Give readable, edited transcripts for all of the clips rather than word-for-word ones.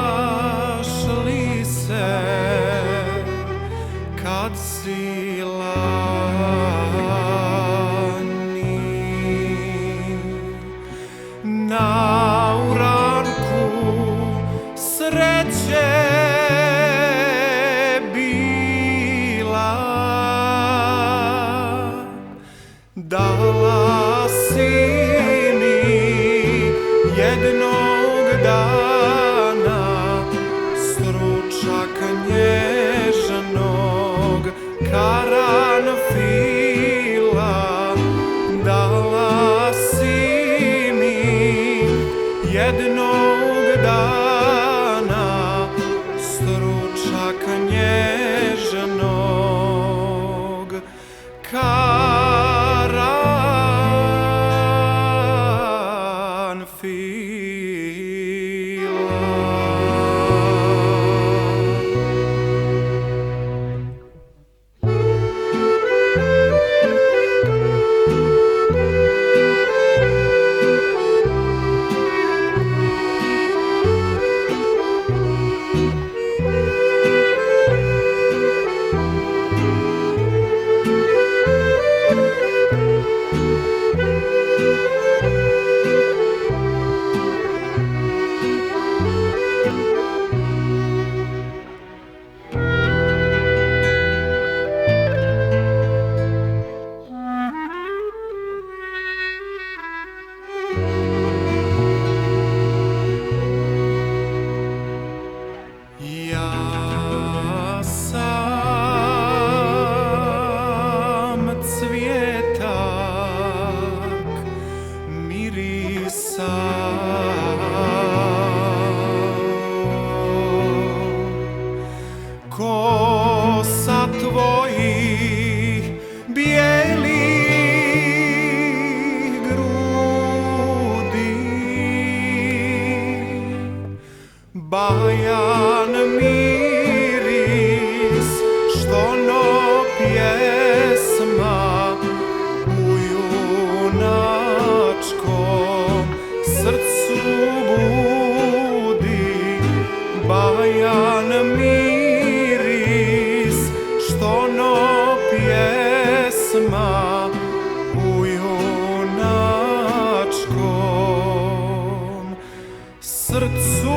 Sjećaš li se kad si lani na uranku sreće bila, dala si jednog dana stručak nježnog karanfila, dala si mi jednog dana stručak nježnog kosa tvojih bijelih grudi, bajan miris što no pjesma u junačkom srcu budi, bajan miris što no pjesma u junačkom srcu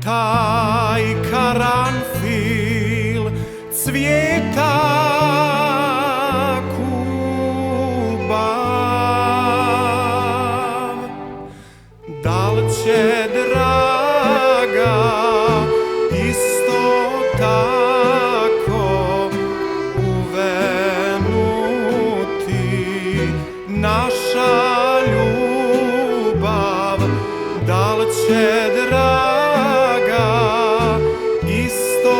taj karanfil cvijeta kubav, dal će draga isto tako uvenuti naša ljubav, dal će draga isto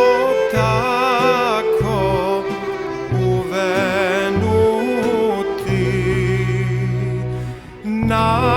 tako uvenuti na